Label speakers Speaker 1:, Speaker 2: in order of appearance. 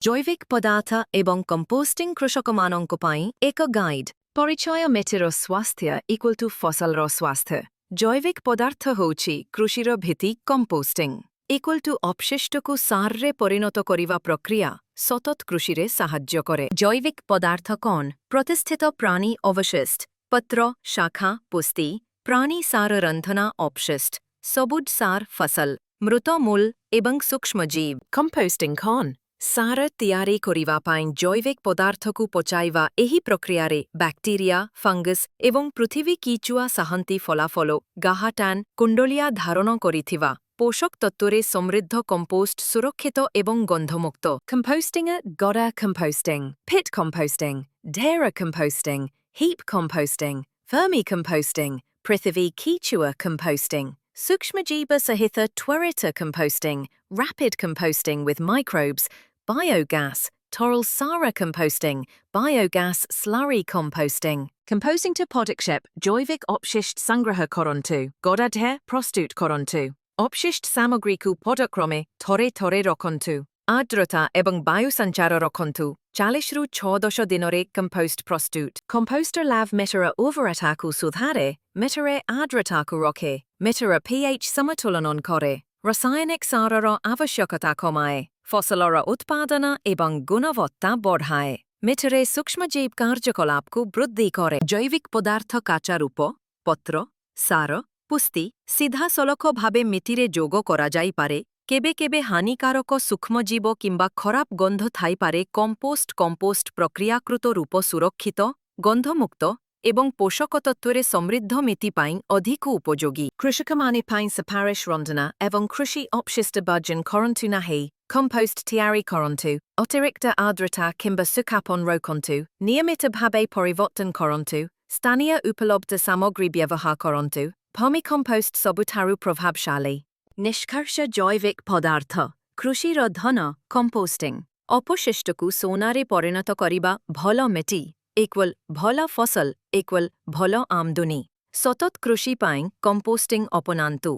Speaker 1: ଜୈବିକ ପଦାର୍ଥ ଏବଂ କମ୍ପୋଷ୍ଟିଂ କୃଷକମାନଙ୍କ ପାଇଁ ଏକ ଗାଇଡ୍। ପରିଚୟ ମାଟିର ସ୍ୱାସ୍ଥ୍ୟ ଇକ୍ୱାଲ୍ ଟୁ ଫସଲର ସ୍ୱାସ୍ଥ୍ୟ। ଜୈବିକ ପଦାର୍ଥ ହେଉଛି କୃଷିର ଭିତ୍ତି କମ୍ପୋଷ୍ଟିଂ ଇକ୍ୱାଲ୍ ଟୁ ଅବଶିଷ୍ଟକୁ ସାରରେ ପରିଣତ କରିବା ପ୍ରକ୍ରିୟା ସତତ କୃଷିରେ ସାହାଯ୍ୟ କରେ। ଜୈବିକ ପଦାର୍ଥ କ'ଣ? ପ୍ରତିଷ୍ଠିତ ପ୍ରାଣୀ ଅବଶିଷ୍ଟ, ପତ୍ର, ଶାଖା, ପୁଷ୍ଟି, ପ୍ରାଣୀ ସାର ରନ୍ଧନା ଅବଶିଷ୍ଟ, ସବୁଜ ସାର ଫସଲ, ମୃତ ମୂଳ ଏବଂ ସୂକ୍ଷ୍ମଜୀବ। କମ୍ପୋଷ୍ଟିଂ କ'ଣ? ସାର ତିଆରି କରିବା ପାଇଁ ଜୈବିକ ପଦାର୍ଥକୁ ପଚାଇବା। ଏହି ପ୍ରକ୍ରିୟାରେ ବ୍ୟାକ୍ଟେରିଆ, ଫଙ୍ଗସ୍ ଏବଂ ପୃଥିବୀ କିଚୁଆ ସାହାନ୍ତି ଫଳାଫଳ ଗାହାଟାନ୍ କୁଣ୍ଡଳିଆ ଧାରଣ କରିଥିବା ପୋଷକ ତତ୍ତ୍ୱରେ ସମୃଦ୍ଧ କମ୍ପୋଷ୍ଟ ସୁରକ୍ଷିତ ଏବଂ ଗନ୍ଧମୁକ୍ତ। କମ୍ପୋଷ୍ଟିଂ ଗଡ଼ା କମ୍ପୋଷ୍ଟିଂ, ପିଟ୍ କମ୍ପୋଷ୍ଟିଂ, ଢେର composting, hip composting, fermi composting, ପୃଥିବୀ କିଚୁଆ କମ୍ପୋଷ୍ଟିଂ, ସୂକ୍ଷ୍ମଜୀବ ସହିତ ତ୍ୱରିତ composting, rapid composting with microbes, biogas, toral sara composting, biogas slurry composting. Composting to podikshep, joivik opshisht sangraha korontu, godadhe prostut korontu. Opshisht samogriku podakrome, tore rokontu. Adrata ebong biosanchara rokontu. 40ରୁ 6 dinore compost prostut. Composter lav metera uvarataku sudhare, metera adrataku roke, metera pH samatulanon kore. রাসায়নিক সারর আবশ্যকতা কমায়, ফসলর উৎপাদন এবং গুণবত্তা বঢ়ায়, মিঠরে সূক্ষ্মজীব কার্যকলাপকু বৃদ্ধি করে। জৈবিক পদার্থ কাঁচা রূপ, পত্র, সার, পুষ্টি সিধাসলখ ভাবে মিতিরে যোগ করা যাইপারে। কেবে কেবে হানিকারক সূক্ষ্মজীব কিংবা খরাপ গন্ধ থাইপারে। কম্পোষ্ট প্রক্রিয়াকৃত রূপ সুরক্ষিত, গন্ধমুক্ত এবং পোষকতত্ত্বরে সমৃদ্ধ মিতি পাই অধিক উপযোগী। কৃষকମାନେ ପାଇଁ ସୁପାରିଶ ରନ୍ଧନା ଏବଂ କୃଷି ଅବଶିଷ୍ଟ ବର୍ଜନ କରନ୍ତୁ ନାହିଁ। କମ୍ପୋଷ୍ଟ ତିଆରି କରନ୍ତୁ, ଅତିରିକ୍ତ ଆର୍ଦ୍ରତା କିମ୍ବା ଶୁଷ୍କାପନ ରୋକନ୍ତୁ, ନିୟମିତ ଭାବେ ପରିବର୍ତ୍ତନ କରନ୍ତୁ, ସ୍ଥାନୀୟ ଉପଲବ୍ଧ ସାମଗ୍ରୀ ବ୍ୟବହାର କରନ୍ତୁ। ଭୂମି କମ୍ପୋଷ୍ଟ ସବୁଠାରୁ ପ୍ରଭାବଶାଳୀ। ନିଷ୍କର୍ଷ ଜୈବିକ ପଦାର୍ଥ କୃଷିର ଧନ କମ୍ପୋଷ୍ଟିଂ। ଅପଶିଷ୍ଟକୁ সোনাରେ ପରିଣତ କରିବା। ଭଲ ମିଟି ଇକ୍ୱାଲ୍ ଭଲ ଫସଲ ଇକ୍ୱାଲ୍ ଭଲ ଆମଦାନୀ। ସତତ କୃଷି ପାଇଁ କମ୍ପୋଷ୍ଟିଂ ଅପନାନ୍ତୁ।